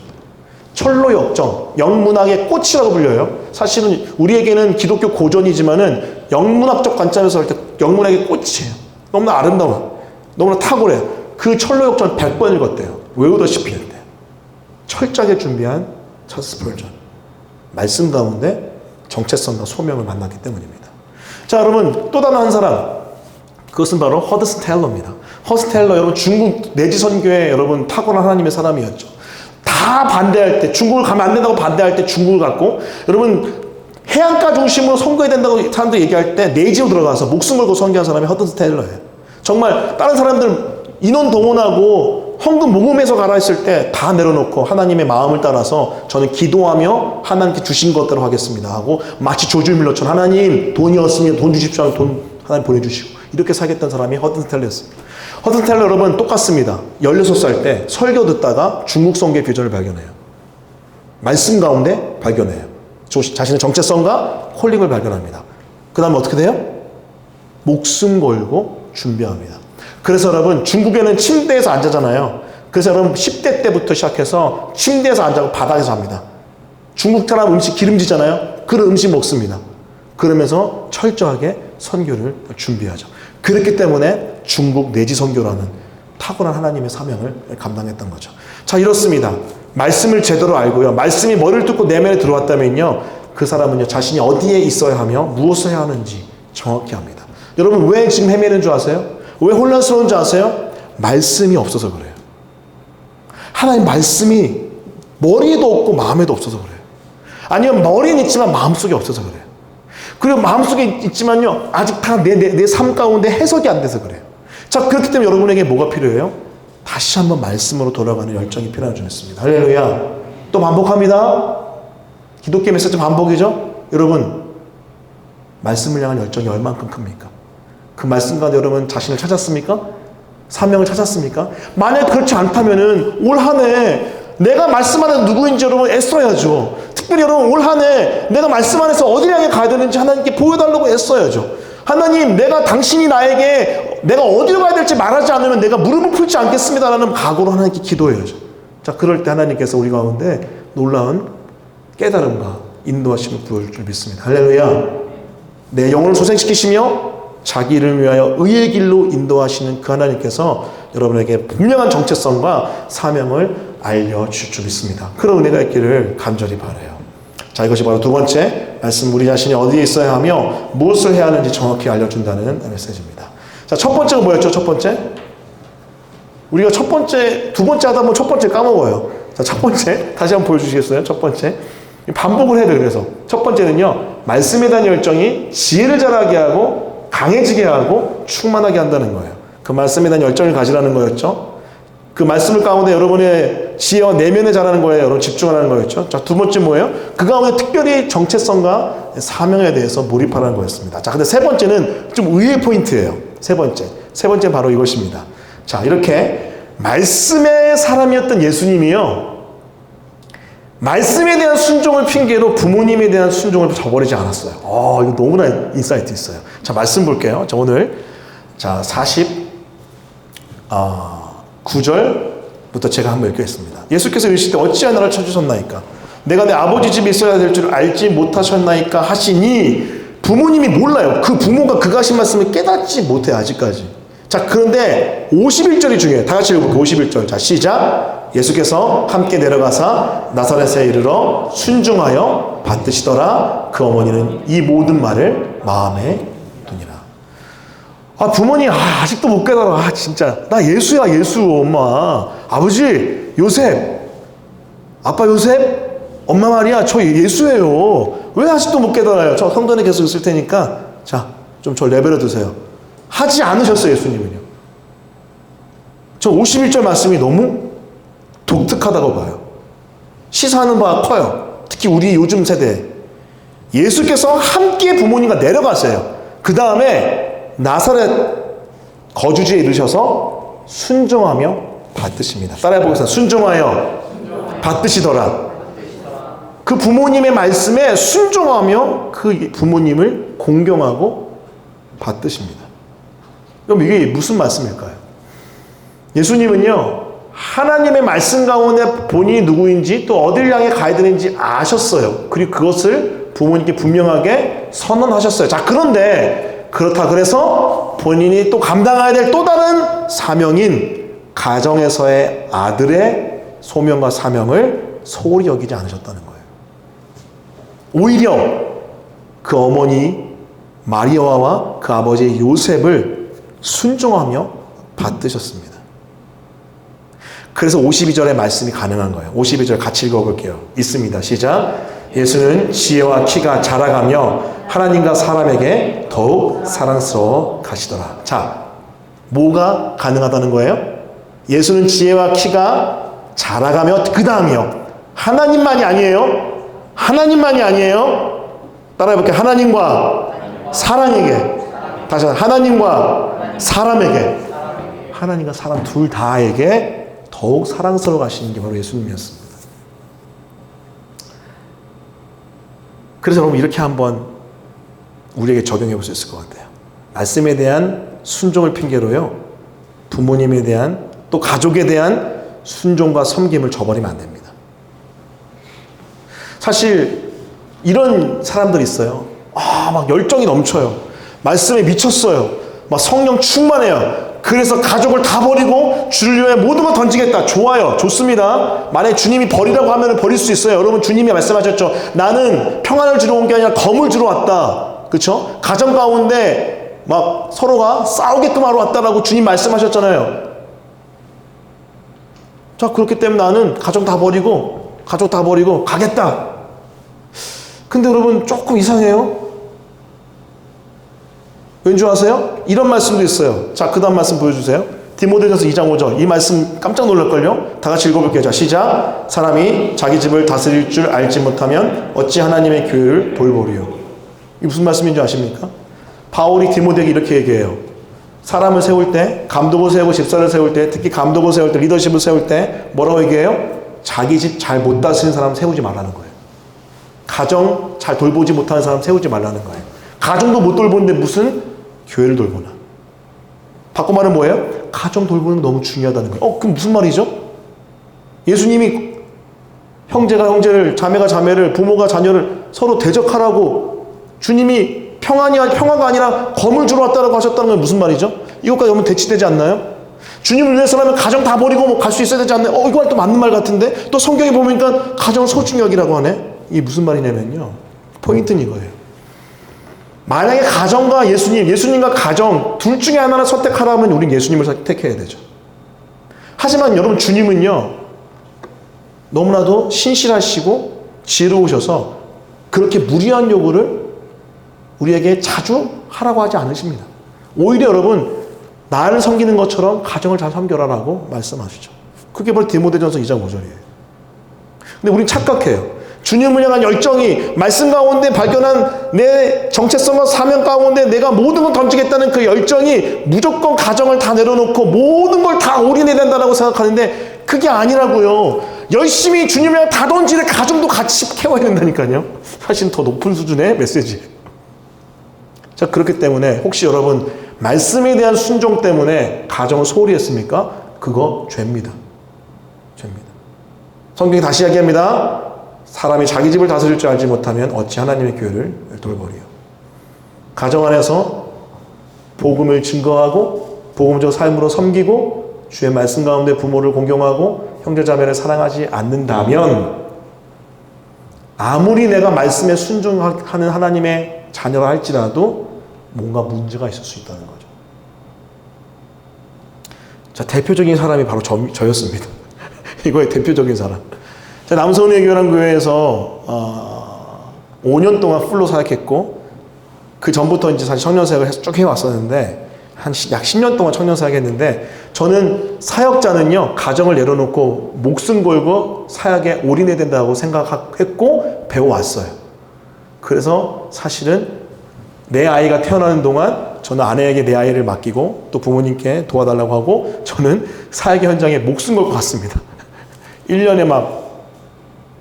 철로 역정, 영문학의 꽃이라고 불려요. 사실은 우리에게는 기독교 고전이지만은 영문학적 관점에서 볼 때 영문학의 꽃이에요. 너무나 아름다워, 너무나 탁월해요. 그 철로 역정을 100번 읽었대요. 외우다시피 했대요. 철저하게 준비한 찰스 스펄전, 말씀 가운데 정체성과 소명을 만났기 때문입니다. 자, 여러분 또 다른 한 사람, 그것은 바로 허드슨 테일러입니다. 허드슨 테일러, 여러분 중국 내지 선교의 여러분 탁월한 하나님의 사람이었죠. 다 반대할 때, 중국을 가면 안 된다고 반대할 때 중국을 갔고, 여러분 해안가 중심으로 선교해야 된다고 사람들 얘기할 때 내지로 들어가서 목숨 걸고 선교한 사람이 허드슨 테일러예요. 정말 다른 사람들 인원 동원하고 헌금 모금해서 가라 했을 때 다 내려놓고 하나님의 마음을 따라서 저는 기도하며 하나님께 주신 것대로 하겠습니다 하고, 마치 조지 밀러처럼 하나님 돈이 없으면 돈 주십시오 하면 돈 하나님 보내주시고 이렇게 살겠다는 사람이 허드슨 테일러였습니다. 허드슨 테일러 여러분 똑같습니다. 16살 때 설교 듣다가 중국 선교의 비전을 발견해요. 말씀 가운데 발견해요. 자신의 정체성과 콜링을 발견합니다. 그 다음에 어떻게 돼요? 목숨 걸고 준비합니다. 그래서 여러분 중국에는 침대에서 안 자잖아요. 그래서 여러분 10대 때부터 시작해서 침대에서 안 자고 바닥에서 합니다. 중국 사람 음식 기름지잖아요. 그런 음식 먹습니다. 그러면서 철저하게 선교를 준비하죠. 그렇기 때문에 중국 내지 선교라는 탁월한 하나님의 사명을 감당했던 거죠. 자, 이렇습니다. 말씀을 제대로 알고요, 말씀이 머리를 뚫고 내면에 들어왔다면요, 그 사람은요 자신이 어디에 있어야 하며 무엇을 해야 하는지 정확히 합니다. 여러분 왜 지금 헤매는 줄 아세요? 왜 혼란스러운 줄 아세요? 말씀이 없어서 그래요. 하나님 말씀이 머리에도 없고 마음에도 없어서 그래요. 아니면 머리는 있지만 마음속에 없어서 그래요. 그리고 마음속에 있지만요 아직 다 내 삶 가운데 해석이 안 돼서 그래요. 자, 그렇기 때문에 여러분에게 뭐가 필요해요? 다시 한번 말씀으로 돌아가는 열정이 필요한 줄 믿습니다. 할렐루야. 또 반복합니다. 기독교 메시지 반복이죠. 여러분 말씀을 향한 열정이 얼만큼 큽니까? 그 말씀 가운데 여러분 자신을 찾았습니까? 사명을 찾았습니까? 만약 그렇지 않다면은 올 한 해 내가 말씀 안에서 누구인지 여러분 애써야죠. 특별히 여러분 올 한 해 내가 말씀 안에서 어디를 향해 가야 되는지 하나님께 보여달라고 애써야죠. 하나님, 당신이 나에게 내가 어디로 가야 될지 말하지 않으면 내가 무릎을 꿇지 않겠습니다라는 각오로 하나님께 기도해야죠. 자, 그럴 때 하나님께서 우리 가운데 놀라운 깨달음과 인도하심을 부여줄 줄 믿습니다. 할렐루야. 내 영혼을 소생시키시며 자기 이름을 위하여 의의 길로 인도하시는 그 하나님께서 여러분에게 분명한 정체성과 사명을 알려주실 줄 믿습니다. 그런 은혜가 있기를 간절히 바라요. 자, 이것이 바로 두 번째 말씀, 우리 자신이 어디에 있어야 하며 무엇을 해야 하는지 정확히 알려준다는 메시지입니다. 자, 첫 번째가 뭐였죠? 첫 번째? 우리가 두 번째 하다 보면 첫 번째 까먹어요. 자, 첫 번째 다시 한번 보여주시겠어요? 첫 번째 반복을 해야 돼요. 그래서 첫 번째는요, 말씀에 대한 열정이 지혜를 자라게 하고 강해지게 하고 충만하게 한다는 거예요. 그 말씀에 대한 열정을 가지라는 거였죠. 그 말씀을 가운데 여러분의 지혜와 내면에 자라는 거예요. 여러분 집중하라는 거였죠. 자, 두 번째 뭐예요? 그 가운데 특별히 정체성과 사명에 대해서 몰입하라는 거였습니다. 자, 근데 세 번째는 좀 의외의 포인트예요. 세 번째 세 번째 바로 이것입니다. 자, 이렇게 말씀의 사람이었던 예수님이요, 말씀에 대한 순종을 핑계로 부모님에 대한 순종을 저버리지 않았어요. 이거 너무나 인사이트 있어요. 자, 말씀 볼게요. 자, 오늘 자 49절부터 제가 한번 읽겠습니다. 예수께서 이르실 때 어찌하여 나를 찾으셨나이까? 내가 내 아버지 집에 있어야 될 줄 알지 못하셨나이까 하시니, 부모님이 몰라요. 그 부모가 그가 하신 말씀을 깨닫지 못해 아직까지. 자, 그런데 51절이 중요해요. 다 같이 읽어볼게요. 51절. 자, 시작. 예수께서 함께 내려가사 나사렛에 이르러 순종하여 받드시더라. 그 어머니는 이 모든 말을 마음에 두니라. 부모님, 아직도 못 깨달아. 진짜. 나 예수야, 예수, 엄마. 아버지, 요셉. 아빠 요셉? 엄마 마리아, 저 예수예요. 왜 아직도 못 깨달아요? 저 성전에 계속 있을 테니까, 자, 좀 저 레벨에 두세요. 하지 않으셨어요, 예수님은요. 저 51절 말씀이 너무 독특하다고 봐요. 시사하는 바가 커요. 특히 우리 요즘 세대. 예수께서 함께 부모님과 내려가세요. 그 다음에 나사렛 거주지에 이르셔서 순종하며 받드십니다. 따라해보겠습니다. 순종하여 받드시더라. 그 부모님의 말씀에 순종하며 그 부모님을 공경하고 받드십니다. 그럼 이게 무슨 말씀일까요? 예수님은요, 하나님의 말씀 가운데 본인이 누구인지 또 어딜 향해 가야 되는지 아셨어요. 그리고 그것을 부모님께 분명하게 선언하셨어요. 자, 그런데 그렇다 그래서 본인이 또 감당해야 될 또 다른 사명인 가정에서의 아들의 소명과 사명을 소홀히 여기지 않으셨다는 거예요. 오히려 그 어머니 마리아와 그 아버지 요셉을 순종하며 받드셨습니다. 그래서 52절의 말씀이 가능한 거예요. 52절 같이 읽어볼게요. 있습니다. 시작. 예수는 지혜와 키가 자라가며 하나님과 사람에게 더욱 사랑스러워 가시더라. 자, 뭐가 가능하다는 거예요? 예수는 지혜와 키가 자라가며, 그 다음이요, 하나님만이 아니에요. 하나님만이 아니에요. 따라해볼게요. 하나님과 사랑에게. 다시 하나님과 사람에게. 하나님과 사람 둘 다에게 더욱 사랑스러워 가시는 게 바로 예수님이었습니다. 그래서 여러분, 이렇게 한번 우리에게 적용해 볼 수 있을 것 같아요. 말씀에 대한 순종을 핑계로요, 부모님에 대한 또 가족에 대한 순종과 섬김을 저버리면 안 됩니다. 사실 이런 사람들이 있어요. 막 열정이 넘쳐요. 말씀에 미쳤어요. 막 성령 충만해요. 그래서 가족을 다 버리고 주를 위해 모든 걸 던지겠다. 좋아요. 좋습니다. 만약에 주님이 버리라고 하면 버릴 수 있어요. 여러분, 주님이 말씀하셨죠. 나는 평안을 주러 온 게 아니라 검을 주러 왔다. 그렇죠? 가정 가운데 막 서로가 싸우게끔 하러 왔다라고 주님 말씀하셨잖아요. 자, 그렇기 때문에 나는 가족 다 버리고 가겠다. 근데 여러분, 조금 이상해요. 왠지 아세요? 이런 말씀도 있어요. 자, 그 다음 말씀 보여주세요. 디모데전서 2장 5절. 이 말씀 깜짝 놀랄걸요? 다 같이 읽어볼게요. 자, 시작. 사람이 자기 집을 다스릴 줄 알지 못하면 어찌 하나님의 교회를 돌보리요. 이게 무슨 말씀인지 아십니까? 바울이 디모데에게 이렇게 얘기해요. 사람을 세울 때, 감독을 세우고 집사를 세울 때, 특히 감독을 세울 때, 리더십을 세울 때 뭐라고 얘기해요? 자기 집 잘 못 다스리는 사람 세우지 말라는 거예요. 가정 잘 돌보지 못하는 사람 세우지 말라는 거예요. 가정도 못 돌보는데 무슨 교회를 돌보나. 바꿔 말하면 뭐예요? 가정 돌보는 게 너무 중요하다는 거예요. 그럼 무슨 말이죠? 예수님이 형제가 형제를, 자매가 자매를, 부모가 자녀를 서로 대적하라고 주님이 평화가 아니라 검을 주러 왔다라고 하셨다는 건 무슨 말이죠? 이것까지 너무 대치되지 않나요? 주님을 위해서라면 가정 다 버리고 갈 수 있어야 되지 않나요? 이거 또 맞는 말 같은데? 또 성경에 보니까 가정을 소중히 여기라고 하네? 이게 무슨 말이냐면요, 포인트는 이거예요. 만약에 가정과 예수님과 가정 둘 중에 하나를 선택하라면 우린 예수님을 선택해야 되죠. 하지만 여러분, 주님은요, 너무나도 신실하시고 지혜로우셔서 그렇게 무리한 요구를 우리에게 자주 하라고 하지 않으십니다. 오히려 여러분, 나를 섬기는 것처럼 가정을 잘 섬겨라라고 말씀하시죠. 그게 바로 디모데전서 2장 5절이에요. 근데 우린 착각해요. 주님을 향한 열정이 말씀 가운데 발견한 내 정체성과 사명 가운데 내가 모든 걸 던지겠다는 그 열정이 무조건 가정을 다 내려놓고 모든 걸 다 올인해야 된다고 생각하는데 그게 아니라고요. 열심히 주님을 향해 다 던지는 가정도 같이 케어해야 된다니까요. 사실 더 높은 수준의 메시지. 자, 그렇기 때문에 혹시 여러분 말씀에 대한 순종 때문에 가정을 소홀히 했습니까? 그거 죄입니다. 죄입니다. 성경이 다시 이야기합니다. 사람이 자기 집을 다스릴 줄 알지 못하면 어찌 하나님의 교회를 돌보리요. 가정 안에서 복음을 증거하고 복음적 삶으로 섬기고 주의 말씀 가운데 부모를 공경하고 형제자매를 사랑하지 않는다면 아무리 내가 말씀에 순종하는 하나님의 자녀라 할지라도 뭔가 문제가 있을 수 있다는 거죠. 자, 대표적인 사람이 바로 저였습니다. 이거의 대표적인 사람. 남서은의 교회에서 5년 동안 풀로 사역했고 그 전부터 이제 사실 청년사역을 쭉 해왔었는데 약 10년 동안 청년사역했는데 저는 사역자는요 가정을 내려놓고 목숨 걸고 사역에 올인해야 된다고 생각했고 배워왔어요. 그래서 사실은 내 아이가 태어나는 동안 저는 아내에게 내 아이를 맡기고 또 부모님께 도와달라고 하고 저는 사역의 현장에 목숨 걸고 갔습니다. 1년에 막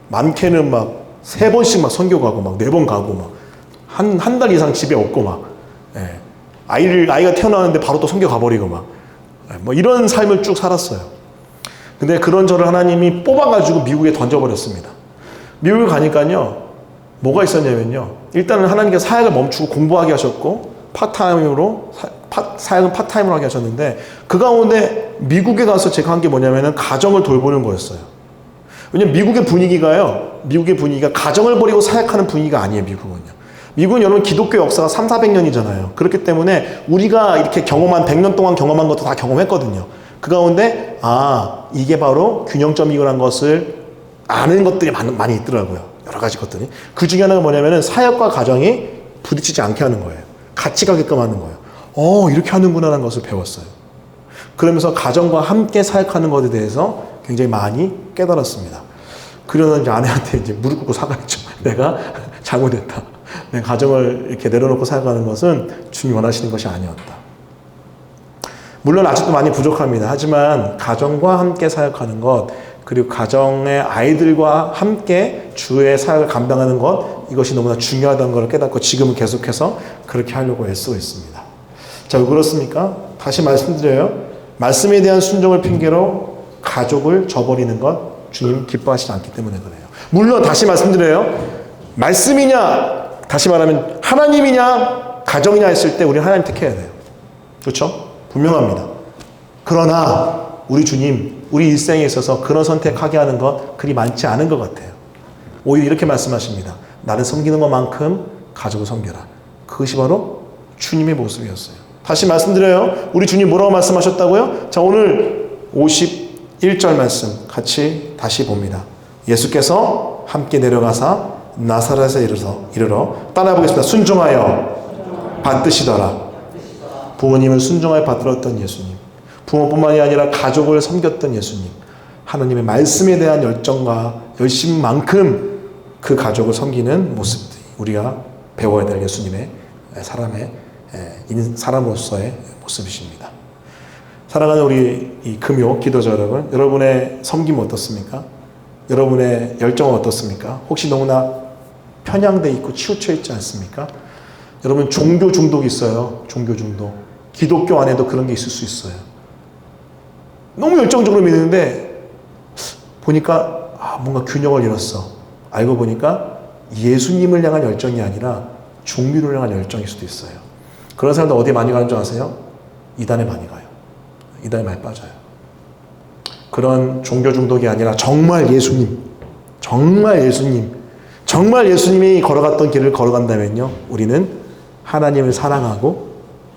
많게는 막 3번씩 막 선교 가고 막 4번 가고 막 한 달 이상 집에 없고 막 예. 아이가 태어나는데 바로 또 선교 가버리고 막 뭐 이런 삶을 쭉 살았어요. 근데 그런 저를 하나님이 뽑아가지고 미국에 던져버렸습니다. 미국에 가니까요 뭐가 있었냐면요 일단은 하나님께서 사역을 멈추고 공부하게 하셨고 파트타임으로 사역은 파트타임으로 하게 하셨는데 그 가운데 미국에 가서 제가 한 게 뭐냐면은 가정을 돌보는 거였어요. 왜냐면 미국의 분위기가 가정을 버리고 사역하는 분위기가 아니에요. 미국은 여러분 기독교 역사가 300~400년이잖아요. 그렇기 때문에 우리가 이렇게 100년 동안 경험한 것도 다 경험했거든요. 그 가운데 이게 바로 균형점이라는 것을 아는 것들이 많이 있더라고요. 여러 가지 것들이. 그 중에 하나가 뭐냐면은 사역과 가정이 부딪히지 않게 하는 거예요. 같이 가게끔 하는 거예요. 이렇게 하는구나라는 것을 배웠어요. 그러면서 가정과 함께 사역하는 것에 대해서 굉장히 많이 깨달았습니다. 그러는 이제 아내한테 이제 무릎 꿇고 사과했죠. 내가 잘못했다. 내 가정을 이렇게 내려놓고 사역하는 것은 주님이 원하시는 것이 아니었다. 물론 아직도 많이 부족합니다. 하지만 가정과 함께 사역하는 것, 그리고 가정의 아이들과 함께 주의 사역을 감당하는 것, 이것이 너무나 중요하다는 것을 깨닫고 지금은 계속해서 그렇게 하려고 애쓰고 있습니다. 자, 왜 그렇습니까? 다시 말씀드려요. 말씀에 대한 순종을 핑계로 가족을 저버리는 것 주님 기뻐하시지 않기 때문에 그래요. 물론 다시 말씀드려요. 말씀이냐 다시 말하면 하나님이냐 가정이냐 했을 때 우리는 하나님 택해야 돼요. 그렇죠? 분명합니다. 그러나 우리 주님 우리 일생에 있어서 그런 선택하게 하는 것 그리 많지 않은 것 같아요. 오히려 이렇게 말씀하십니다. 나를 섬기는 것만큼 가족을 섬겨라. 그것이 바로 주님의 모습이었어요. 다시 말씀드려요. 우리 주님 뭐라고 말씀하셨다고요? 자, 오늘 51절 말씀 같이 다시 봅니다. 예수께서 함께 내려가사 나사렛에 이르러 따라 보겠습니다. 순종하여 받드시더라. 부모님을 순종하여 받들었던 예수님, 부모뿐만이 아니라 가족을 섬겼던 예수님, 하나님의 말씀에 대한 열정과 열심만큼 그 가족을 섬기는 모습들이 우리가 배워야 될 예수님의 사람으로서의 모습이십니다. 사랑하는 우리 이 금요 기도자 여러분, 여러분의 섬김은 어떻습니까? 여러분의 열정은 어떻습니까? 혹시 너무나 편향돼 있고 치우쳐 있지 않습니까? 여러분 종교 중독이 있어요. 종교 중독. 기독교 안에도 그런 게 있을 수 있어요. 너무 열정적으로 믿는데 보니까 뭔가 균형을 잃었어. 알고 보니까 예수님을 향한 열정이 아니라 종교를 향한 열정일 수도 있어요. 그런 사람들 어디에 많이 가는 줄 아세요? 이단에 많이 가요. 이단에 많이 빠져요. 그런 종교 중독이 아니라 정말 예수님이 걸어갔던 길을 걸어간다면요, 우리는 하나님을 사랑하고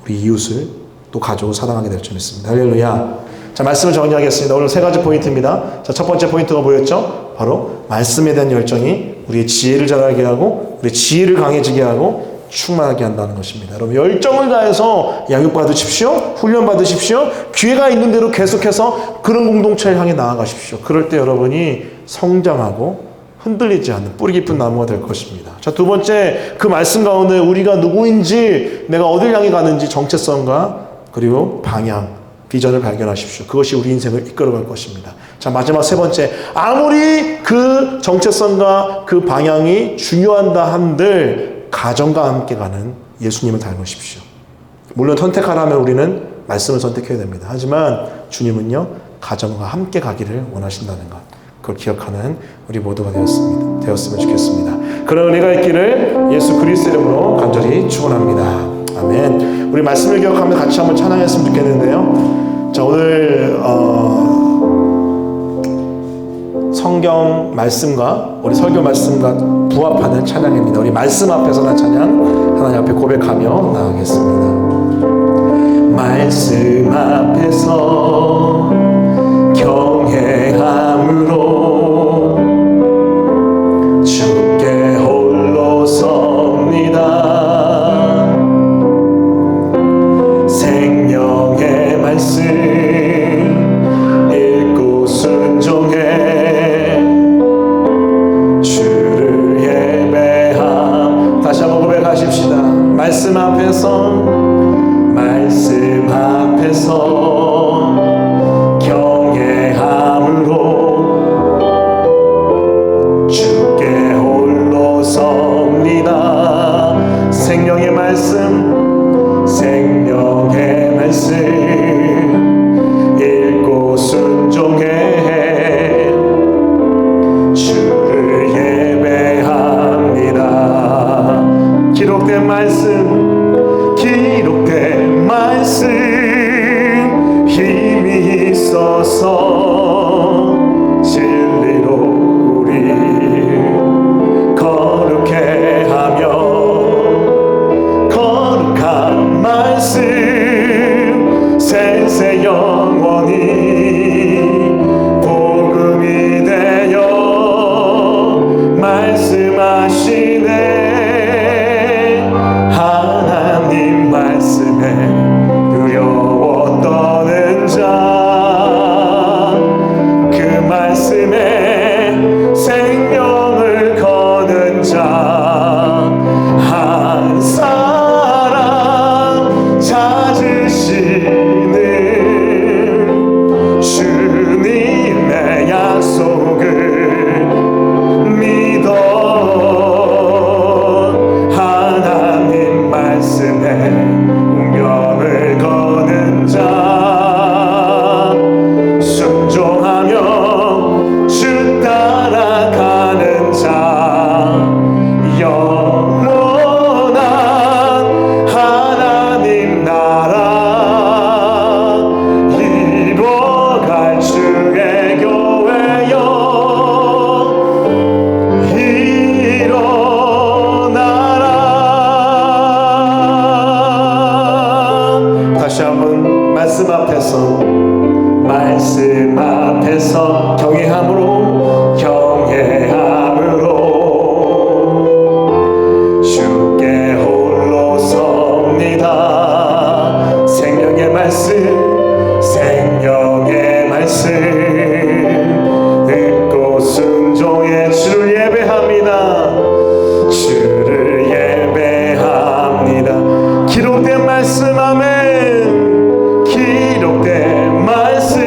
우리 이웃을 또 가족을 사랑하게 될 줄 믿습니다. 할렐루야. 자, 말씀을 정리하겠습니다. 오늘 3가지 포인트입니다. 자, 첫 번째 포인트가 뭐였죠? 바로 말씀에 대한 열정이 우리의 지혜를 자라게 하고 우리의 지혜를 강해지게 하고 충만하게 한다는 것입니다. 여러분 열정을 다해서 양육받으십시오. 훈련받으십시오. 기회가 있는 대로 계속해서 그런 공동체를 향해 나아가십시오. 그럴 때 여러분이 성장하고 흔들리지 않는 뿌리 깊은 나무가 될 것입니다. 자, 두 번째, 그 말씀 가운데 우리가 누구인지, 내가 어딜 향해 가는지 정체성과 그리고 방향, 비전을 발견하십시오. 그것이 우리 인생을 이끌어갈 것입니다. 자, 마지막 세 번째, 아무리 그 정체성과 그 방향이 중요한다 한들 가정과 함께 가는 예수님을 닮으십시오. 물론 선택하라면 우리는 말씀을 선택해야 됩니다. 하지만 주님은요, 가정과 함께 가기를 원하신다는 것, 그걸 기억하는 우리 모두가 되었으면 좋겠습니다. 그런 은혜가 있기를 예수 그리스도 이름으로 간절히 축원합니다. 아멘. 우리 말씀을 기억하며 같이 한번 찬양했으면 좋겠는데요. 자, 오늘 성경 말씀과 우리 설교 말씀과 부합하는 찬양입니다. 우리 말씀 앞에서나 찬양 하나님 앞에 고백하며 나가겠습니다. 말씀 앞에서 경외함으로 주께 홀로 섭니다. 생명의 말씀 읽고 순종해 주를 예배함. 다시 한번 고백하십시다. 말씀 앞에서 경외함으로 주께 홀로 섭니다. 생명의 말씀 읽고 순종해 주를 예배합니다. 기록된 말씀 힘이 있어서 진리로 우리 거룩해 하며 거룩한 말씀 세세 영원히 복음이 되어 말씀하시네. 하나님 말씀에 두려워 떠는 자, 그 말씀에 생명을 거는 자, 한 사람 찾으시는 주님의 약속을 믿어 하나님 말씀에 운명을 거는 자, 순종하며 주 따라가는 자, 영원한 하나님 나라 이뤄갈 주의 교회여 일어나라. 다시 한번 말씀 앞에서 경외함으로 주께 홀로 섭니다. 생명의 말씀 듣고 순종해 주를 예배합니다. 기록된 말씀, 아멘. 기록된 말씀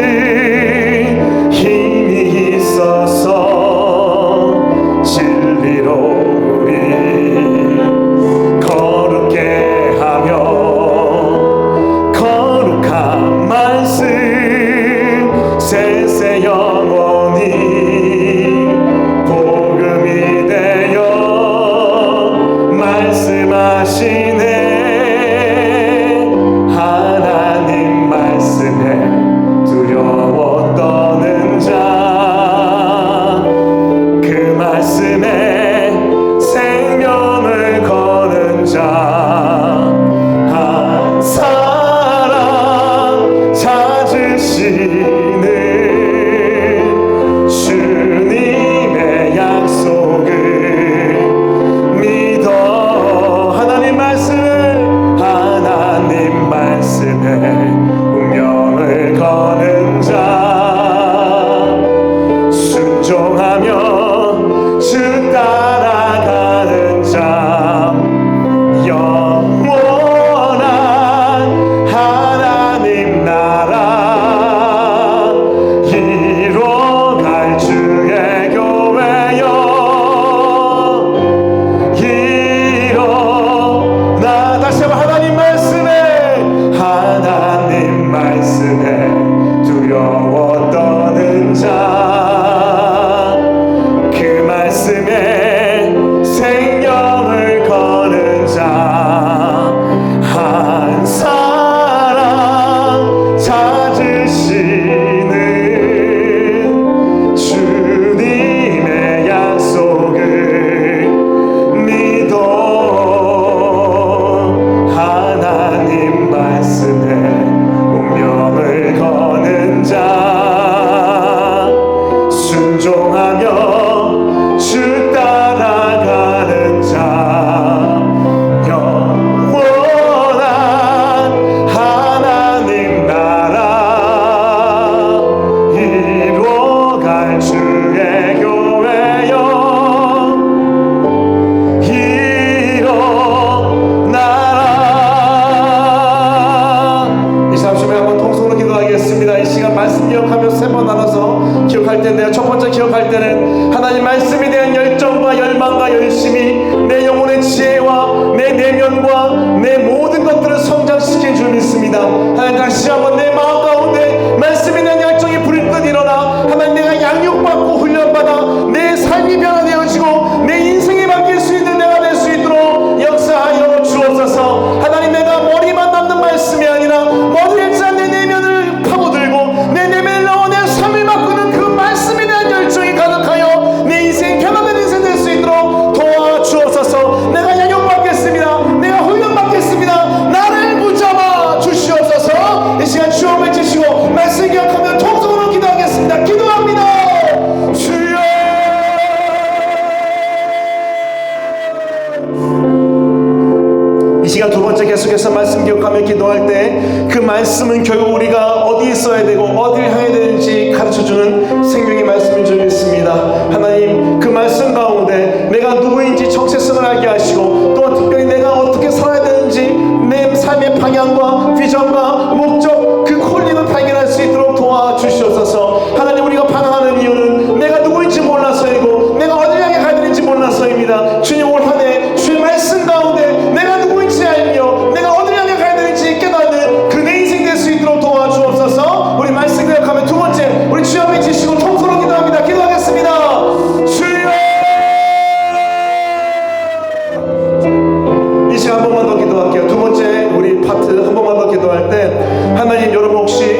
힘이 있어서 진리 기억할 때, 내가 첫 번째 기억할 때는 하나님 말씀에 대한 열정과 열망과 열심이 내 영혼의 지혜와 내 내면과 내 모든 것들을 성장시킨 줄 믿습니다. 하나님, 다시 한번 내 마음 가운데 말씀에 대한 열정이 불을 듯 일어나 하나님, 내가 양육받고 훈련받아 내 삶이 변화되어지고 내 인생이 바뀔 수 있는 내가 될 수 있도록 역사하여 주옵소서. 하나님, 내가 머리만 남는 말씀이 아니라 머리를 짠 내 내면을 파고들고 내 내면을 넣어 내 삶을 바꾸는 그 말씀에 대한 열정이 가득하여 내 인생 변화된 인생 될 수 있도록 도와주옵소서. 내가 양육받겠습니다. 내가 훈련받겠습니다. 나를 붙잡아 주시옵소서. 이 시간 주여 외치시고 말씀 기억하며 통성으로 기도하겠습니다. 기도합니다. 주여. 이 시간 두 번째 계속해서 말씀 기억하며 기도할 때 그 말씀은 결국 우리가 어디 있어야 되고 어디를 향해야 되는지 가르쳐주는 생명의 말씀인 줄 믿습니다. 하나님, 그 말씀 가운데 내가 누구인지 정체성을 알게 하시고 또 특별히 내가 어떻게 살아야 되는지 내 삶의 방향과 비전과 목적, 그 콜링을 발견할 수 있도록 도와주시옵소서. 하나님, 우리가 방황하는 이유는 내가 누구인지 몰라서이고 내가 어디를 향해 가야 되는지 몰라서입니다. 주님, 올 한 해 주의 말씀 가운데 내가 누구인지 알며 내가 어디를 향해 가야 되는지 깨닫는 그 내 인생 될 수 있도록 도와주옵소서. 우리 말씀 기억하면 두 번째, 우리 주여 외치시고 통성으로 기도합니다. 기도하겠습니다. 주여. 이 시간 한 번만 더 기도할게요. 두 번째 우리 파트 한 번만 더 기도할 때, 하나님, 여러분 혹시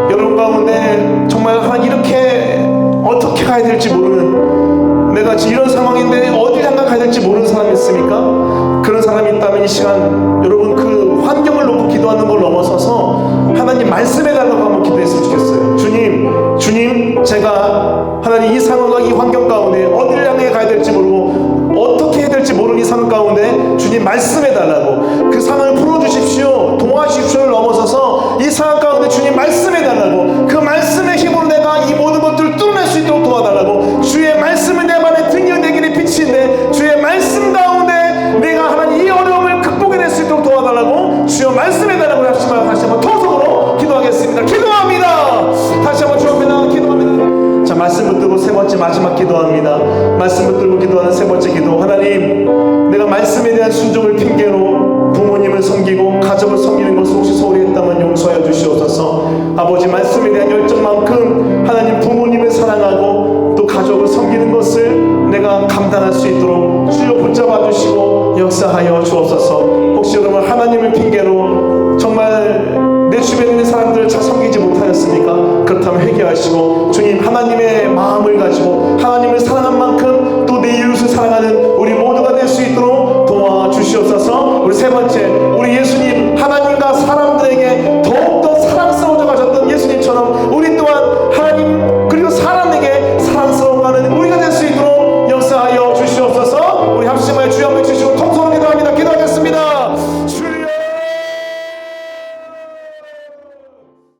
여러분 가운데 정말 하나님 이렇게 어떻게 가야 될지 모르는, 내가 지금 이런 상황인데 어디를 향해 가야 될지 모르는 사람이 있습니까? 그런 사람이 있다면 이 시간 여러분 그 환경을 놓고 기도하는 걸 넘어서서 하나님 말씀해달라고 한번 기도했으면 좋겠어요. 주님, 제가 하나님 이 상황과 이 환경 가운데 어디를 향해 가야 될지 모르고 어떻게 해야 될지 모르는 이 상황 가운데 주님 말씀해달라고, 그 상황을 풀어주십시오, 도와주십시오를 넘어서서 이 상황 가운데 주님 말씀해달라고, 그 말씀의 힘으로 내가 이 모든 것들을 뚫어낼 수 있도록 도와달라고, 주의 말씀은 내 맘에 등이여 내 길의 빛인데 주의 말씀 가운데 내가 하나님 이 어려움을 극복해낼 수 있도록 도와달라고 주여 말씀해달라고 다시 한번 통성으로 기도하겠습니다. 기도합니다. 다시 한번 주 앞에 나가 기도합니다. 자, 말씀 붙들고 세 번째 마지막 기도합니다. 말씀 붙들고 기도하는 세 번째 기도. 하나님, 내가 말씀에 대한 순종을 핑계로 부모님을 섬기고 가족을 섬기는 것을 혹시 소홀히 했다면 용서하여 주시옵소서. 아버지, 말씀에 대한 열정만큼 하나님 부모님을 사랑하고 또 가족을 섬기는 것을 내가 감당할 수 있도록 주여 붙잡아 주시고 역사하여 주옵소서. 혹시 여러분 하나님을 핑계로 정말 내 주변에 있는 사람들을 잘 섬기지 못하였습니까? 그렇다면 회개하시고 주님, 하나님의 마음을 가지고 하나님을 사랑한 만큼